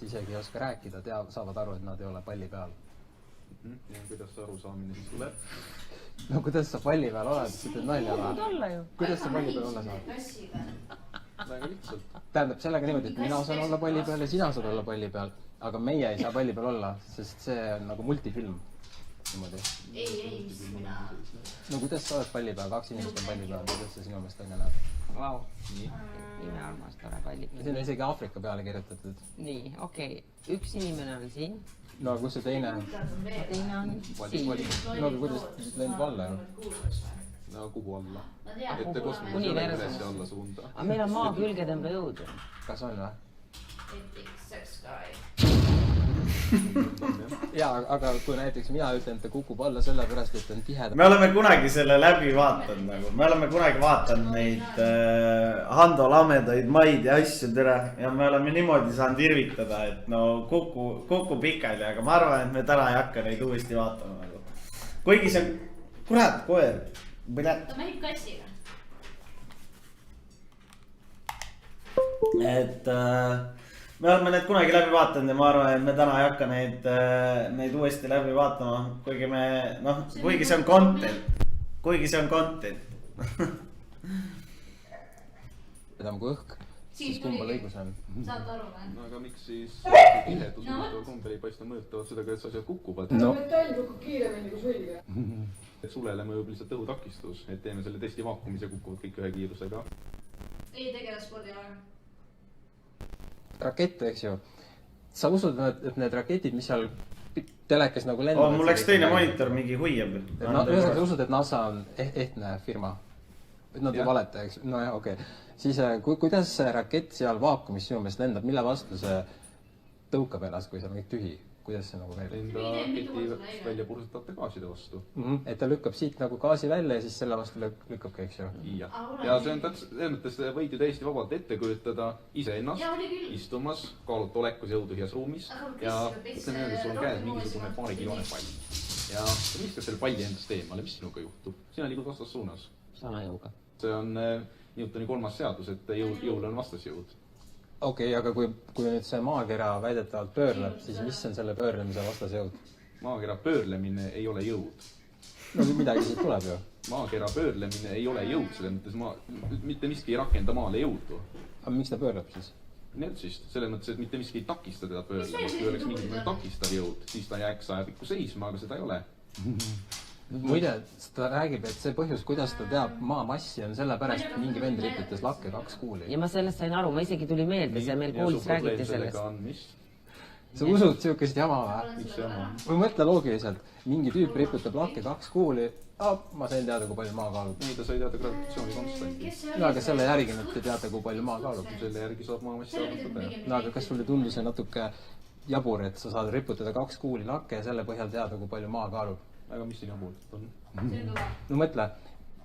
isegi ei oska rääkida, saavad aru, et nad ei ole palli peal. Ja kuidas see arusaamine siis tuleb? No kuidas sa palli peal oled, sa teed nalja või? Kuidas sa palli peal olla saad? Väga lihtsalt. Tähendab sellega niimoodi, et mina saan olla palli peal ja sina saad olla palli peal, aga meie ei saa palli peal olla, sest see on nagu multifilm. Niimoodi. Ei, mina. No kuidas sa oled palli peal, 2 inimest on palli peal, kuidas see sinu meelest välja näeb? Vau, nii me armastame palli peal. Siin on isegi Aafrika peale kirjutatud. Nii, okei. Üks inimene on siin. No kus see teine? Teine on siin. No aga kuidas läinud valla? No kuhu alla? Ette kosmoses üles ja alla suunda. Aga meil on maa külge tõmba jõudu. Kas on või? Sex guy. Jaa, aga kui näiteks mina ütlen, et ta kukub alla sellepärast, et on tiheda. Me oleme kunagi selle läbi vaatanud nagu. Me oleme kunagi vaatanud neid Hando lamedaid maid ja asju tere. Ja me oleme niimoodi saanud irvitada, et no kuku pikali, aga ma arvan, et me täna ei hakka neid uuesti vaatama nagu. Kuigi see, kurat, koer. Ta mängib kassiga. Et me oleme need kunagi läbi vaatanud ja ma arvan, et me täna ei hakka neid uuesti läbi vaatama. Kuigi me, noh, kuigi see on content. Kuigi see on content. Enam kui õhk, siis kumbal õigus on. Saad aru või? No aga miks siis tihedus kumbel ei paista mõjutavad seda, kuidas asjad kukuvad? No. Metall kukub kiiremini kui sulg. Et sulele mõjub lihtsalt õhutakistus, et teeme selle testi vaakumis ja kukuvad kõik ühe kiirusega. Ei tegele spordialaga. Rakette, eks ju. Sa usud, et need raketid, mis seal telekas nagu lendavad... Mul läks teine monitor mingi huiab. Sa usud, et NASA on ehtne firma? Et nad ei valeta, eks? No jah, okei. Siis kuidas see rakett seal vaakumis sinu meelest lendab? Mille vastu see tõukab ennast, kui see on kõik tühi? Kuidas see nagu käib? Enda raketi välja pursetavate gaaside vastu. Et ta lükkab siit nagu gaasi välja ja siis selle vastu lükkabki, eks ju? Ja see on täpselt, võid ju täiesti vabalt ette kujutada iseennast istumas, kaalult olekus jõutühjas ruumis ja ütleme öelda, sul on käes mingisugune paarikilone pall. Ja sa viskad selle palli endast eemale, mis sinuga juhtub? Sina liigud vastassuunas. Sama jõuga. See on Newtoni 3. seadus, et jõul on vastasjõud. Okei, aga kui nüüd see maakera väidetavalt pöörleb, siis mis on selle pöörlemise vastasjõud? Maakera pöörlemine ei ole jõud. No midagi siit tuleb ju. Maakera pöörlemine ei ole jõud, selles mõttes mitte miski ei rakenda maale jõudu. Aga miks ta pöörleb siis? Netsist, selles mõttes, et mitte miski ei takista teda pöörlemast. Kui oleks mingisugune takistav jõud, siis ta jääks ajapikku seisma, aga seda ei ole. Muide, ta räägib, et see põhjus, kuidas ta teab maa massi, on sellepärast, et mingi vend riputas lakke 2 kuuli. Ja ma sellest sain aru, ma isegi tuli meelde, see meil koolis räägiti sellest. Sa usud sihukest jama või? Miks jama? Või mõtle loogiliselt, mingi tüüp riputab lakke 2 kuuli, ma sain teada, kui palju maa kaalub. Nii, ta sai teada gravitatsiooni konstanti. No, aga selle järgi nüüd te teate, kui palju maa kaalub. Selle järgi saab maamassi arvutada. No, aga kas sulle tundus see natuke jabur, et sa saad riputada 2 kuuli lakke ja selle põhjal teada, kui palju maa kaalub? Aga mis siin jabult on? No mõtle,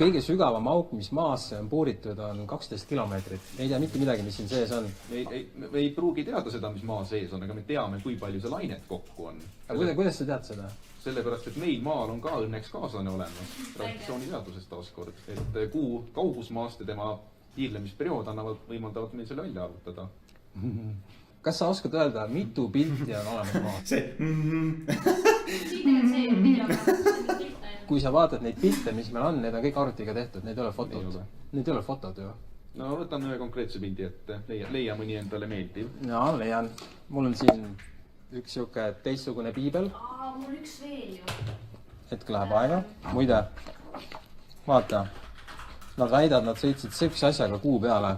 kõige sügavam auk, mis maasse on puuritud, on 12 kilomeetrit. Ei tea mitte midagi, mis siin sees on. Me ei pruugi teada seda, mis maa sees on, aga me teame, kui palju see lainet kokku on. Aga kuidas sa tead seda? Sellepärast, et meil maal on ka õnneks kaaslane olemas. Gravitatsiooni seadusest taaskord. Et kuu kaugusmaast ja tema tiirlemisperiood võimaldavad meil selle välja arvutada. Kas sa oskad öelda, mitu pilti on olemas maal? Kui sa vaatad neid pilte, mis meil on, need on kõik arvutiga tehtud, need ei ole fotod. Need ei ole fotod ju. No võtame ühe konkreetse pildi ette. Leia mõni endale meeldiv. Jaa, leian. Mul on siin üks siuke teistsugune piibel. Mul üks veel ju. Hetk läheb aega. Muide, vaata. Nad väidad, nad sõitsid sihukese asjaga kuu peale.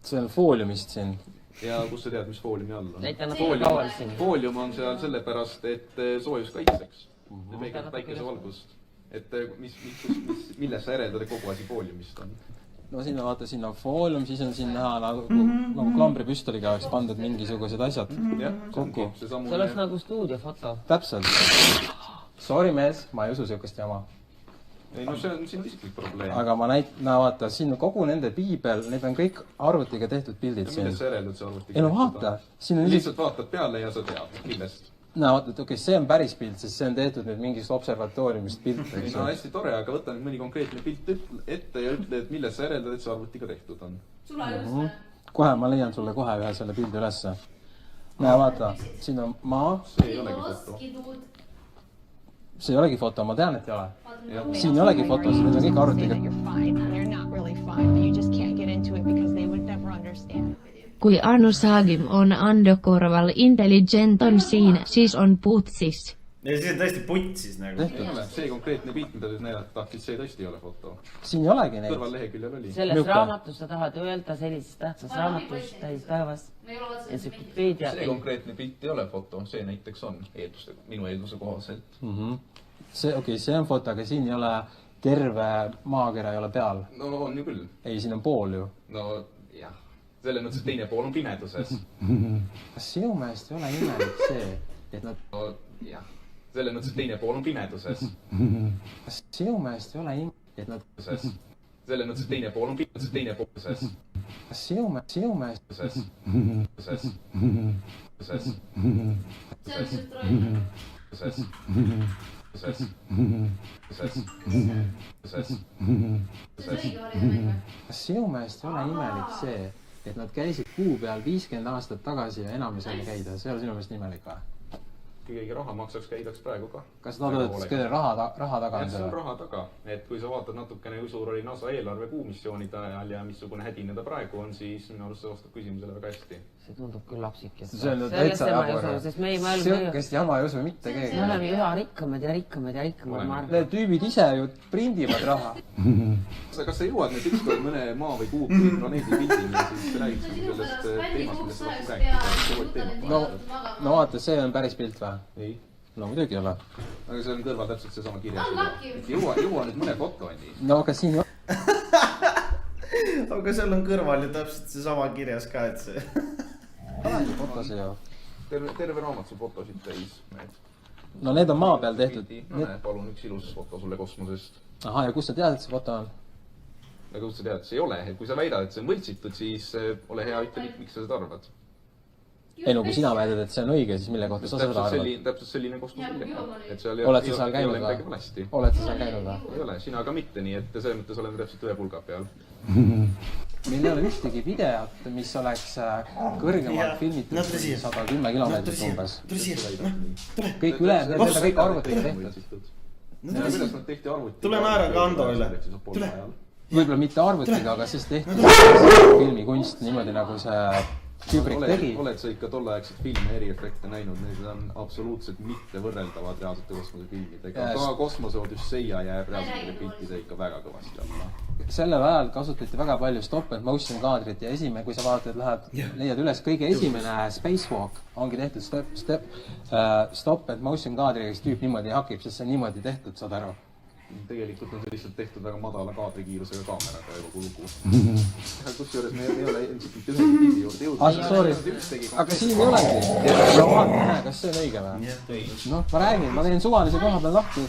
See on fooliumist siin. Ja kus sa tead, mis fooliumi all on? Foolium on seal sellepärast, et soojus kaitseks. Päikese valgust. Et milles sa järeldad, et kogu asi fooliumist on? No siin vaata, siin on foolium, siis on siin näha nagu klambripüstoliga oleks pandud mingisugused asjad kokku. See oleks nagu stuudiofoto. Täpselt. Sorry mees, ma ei usu sihukest jama. Ei, no see on siin isiklik probleem. Aga ma vaata, siin kogu nende piibel, need on kõik arvutiga tehtud pildid siin. Millest sa järeldad see arvutiga? Ei no vaata. Lihtsalt vaatad peale ja sa tead, millest. No vaata, et okei, see on päris pilt, sest see on tehtud nüüd mingist observatooriumist pilt. No hästi tore, aga võta nüüd mõni konkreetne pilt ette ja ütle, et millest sa järeldad, et see arvutiga tehtud on. Kohe, ma leian sulle kohe ühe selle pildi ülesse. Näe, vaata, siin on maa. See ei olegi foto. See ei olegi foto, ma tean, et ei ole. Siin ei olegi fotos, need on kõik arvutiga. Kui Anu Saagim on Ando Korval intelligent on siin, siis on putsis. Ja siis on tõesti putsis nagu. See konkreetne pilt, mida te näidata tahtsid, see tõesti ei ole foto. Siin ei olegi neid. Kõrval leheküljel oli. Selles raamatus sa tahad öelda sellises tähtsas raamatus täispäevas. See konkreetne pilt ei ole foto, see näiteks on minu eelduse kohaselt. See on foto, aga siin ei ole terve maakera ei ole peal. No on ju küll. Ei, siin on pool ju. No jah, selle mõttes teine pool on pimeduses. Kas sinu meelest ei ole imelik see, et nad... No jah, selle mõttes teine pool on pimeduses. Kas sinu meelest ei ole imelik, et nad... Selle mõttes teine pool on pimeduses, teine poolses. Kas sinu meelest... See on lihtsalt roll. Kas sinu meelest ei ole imelik see, et nad käisid kuu peal 50 aastat tagasi ja enam ei saanud käida? See ei ole sinu meelest imelik või? Kui keegi raha maksaks, käidaks praegu ka. Kas nad olid kõige raha taga? See on raha taga. Et kui sa vaatad natukene, kui suur oli NASA eelarve kuumissioonide ajal ja missugune hädine ta praegu on, siis minu arust see vastab küsimusele väga hästi. See tundub küll lapsik. See on täitsa jabur. Sihukest jama ei usu mitte keegi. Me oleme üha rikkamad ja rikkamad ja rikkamad. Need tüübid ise ju prindivad raha. Kas sa jõuad nüüd ükskord mõne maa või kuu planeedi pildini ja siis räägid sellest teemast, millest sa tahtud rääkida? No vaata, see on päris pilt või? Ei. No muidugi ei ole. Aga see on kõrval täpselt see sama kirjas. Jõua nüüd mõne fotoni. No aga siin ei ole. Aga seal on kõrval ju täpselt see sama kirjas ka, et see... Alagi fotos ei ole. Terve raamat sul fotosid täis. No need on maa peal tehtud. Palun üks ilus foto sulle kosmosest. Aha, ja kus sa tead, et see foto on? Aga kus sa tead, see ei ole. Kui sa väidad, et see on võltsitud, siis ole hea, ütle, miks sa seda arvad. Ei no kui sina väidad, et see on õige, siis mille kohta sa seda arvad? Täpselt selline kosmosvillega. Oled sa seal käinud või? Oled sa seal käinud või? Ei ole, sina ka mitte, nii et selles mõttes oleme täpselt ühe pulga peal. Meil ei ole ühtegi videot, mis oleks kõrgemalt filmitud 110 kilomeetrit umbes. Kõik üle, need on kõik arvutiga tehtud. Kuidas nad tehti arvutiga? Tule naera ka Ando üle. Võib-olla mitte arvutiga, aga siis tehti filmikunst niimoodi nagu see Kubrick tegi. Oled sa ikka tolleaegset filme eriefekte näinud? Need on absoluutselt mitte võrreldavad reaalsete kosmosefilmidega. Ka Kosmose Odüsseia jääb reaalsete piltide ikka väga kõvasti alla. Sellel ajal kasutati väga palju stop and motion kaadrit ja kui sa vaatad, leiad üles kõige esimene Spacewalk, ongi tehtud stop and motion kaadriga, kes tüüp niimoodi hakib, sest see on niimoodi tehtud, saad aru. Tegelikult on see lihtsalt tehtud väga madala kaadrikiirusega kaameraga juba kulugu. Kusjuures me ei ole ilmselt mitte ühe pildi juurde jõudnud. Aga siin ei olegi. No vaata, näe, kas see on õige või? Noh, ma räägin, ma teen suvalise koha peal lahti.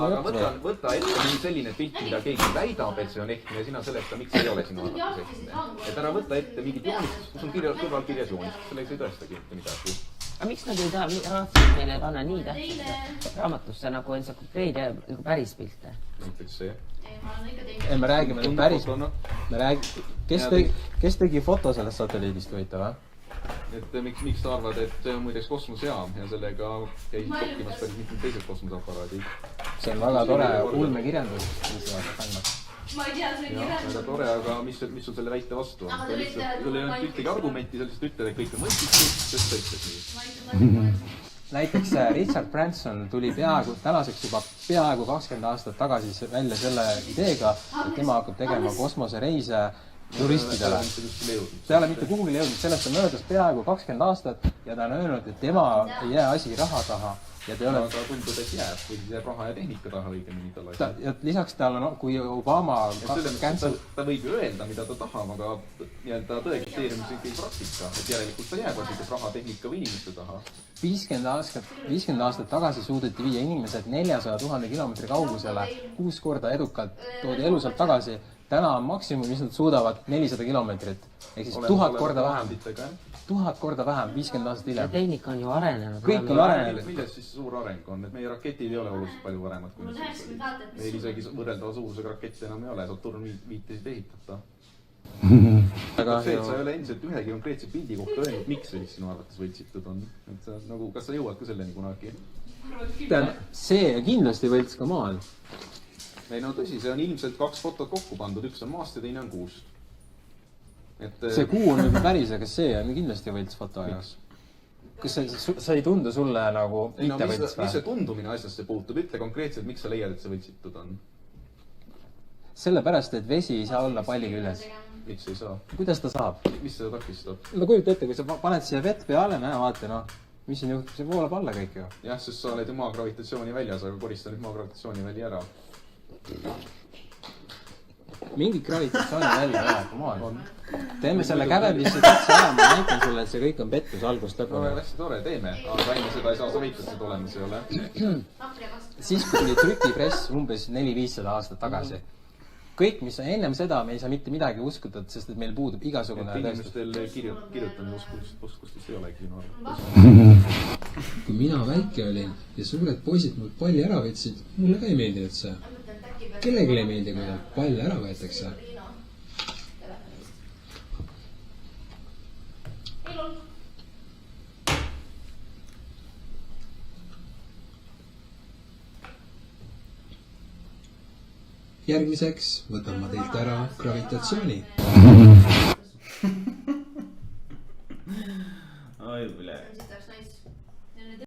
Aga võta ette selline pilt, mida keegi väidab, et see on ehtne ja sina seleta, miks ei ole sinu arvates ehtne. Et ära võta ette mingit joonist, kus on kõrval kirjas joonist. Sellega ei tõestagi mitte midagi. Aga miks nad ei raatsid meile panna nii tähtsalt raamatusse nagu entsüklopeedia päris pilte? Näiteks see. Me räägime nüüd päris... Kes tegi foto sellest satelliidist võita või? Et miks sa arvad, et see on muideks kosmosejaam ja sellega käisid kokkimas päris mitmed teised kosmoseaparaadid? See on väga tore ulmekirjandus, mis sa panna. Ma ei tea, see on kirjandus. Väga tore, aga mis sul selle väite vastu on? Sul ei olnud ühtegi argumenti, sa lihtsalt ütled, et kõik on mõistlikud, sest sa ütled nii. Näiteks Richard Branson tuli tänaseks juba peaaegu 20 aastat tagasi välja selle ideega, et tema hakkab tegema kosmosereise turistidele. Ta ei ole mitte kuhugile jõudnud, sellest on möödas peaaegu 20 aastat ja ta on öelnud, et tema ei jää asi raha taha. Aga tundub, et jääb, või jääb raha ja tehnika taha õigemini talle. Ja lisaks tal on, kui Obama... Ta võib ju öelda, mida ta tahab, aga tõe kriteeriumis on kõik praktika. Et järelikult ta jääb asi, kas raha, tehnika või inimeste taha. 50 aastat tagasi suudeti viia inimesed 400 000 kilomeetri kaugusele 6 korda edukalt, toodi elusalt tagasi. Täna on maksimum, mis nad suudavad 400 kilomeetrit. Ehk siis 1000 korda vähem. 1000 korda vähem, 50 aastat hiljem. Tehnika on ju arenenud. Kõik on arenenud. Milles siis suur areng on? Et meie raketid ei ole oluliselt palju paremad kui need. Meil isegi võrreldava suurusega rakette enam ei ole. Saturn viitesid ehitada. Väga see, et sa ei hea. ole endiselt ühegi konkreetse pildi kohta öelnud, miks see sinu arvates võltsitud on. Et sa, nagu, kas sa jõuad ka selleni kunagi? See kindlasti võlts ka maal. Ei no tõsi, see on ilmselt 2 fotot kokku pandud, üks on maast ja teine on kuust. Et See kuu on juba päris, aga see on kindlasti võlts foto jaoks. Kas see ei tundu sulle nagu ei, no, mitte mis võlts või? see tundumine asjasse puutub? Ütle konkreetselt, miks sa leiad, et see võltsitud on? Sellepärast, et vesi ei saa olla palli küljes. Miks ei saa? Kuidas ta saab? Mis seda takistab? No kujuta ette, kui sa paned siia vett peale, näe, vaata noh, mis siin juhtub, see voolab alla kõik ju. Jah, sest sa oled ju maa gravitatsiooni väljas, aga korista nüüd maa gravitatsiooni väli ära. Mingit gravitatsiooni välja vaja, come on. Teeme selle kävendisse täitsa ära, ma näitan sulle, et see kõik on pettus algust No lõpuni. hästi tore, teeme. Aga enne seda ei saa sa võita, et see tulemus ei ole. Siis kui tuli trükipress umbes 400-500 aastat tagasi. Kõik, mis on ennem seda, me ei saa mitte midagi uskuda, sest et meil puudub igasugune Et tõestus. inimestel kirjutamine oskustest ei olegi sinu arvates. kui mina väike olin ja suured poisid mul palli ära võtsid, mulle ka ei meeldinud see. Kellelegi ei meeldi, kui talt pall ära võetakse. Järgmiseks võtan ma teilt ära gravitatsiooni.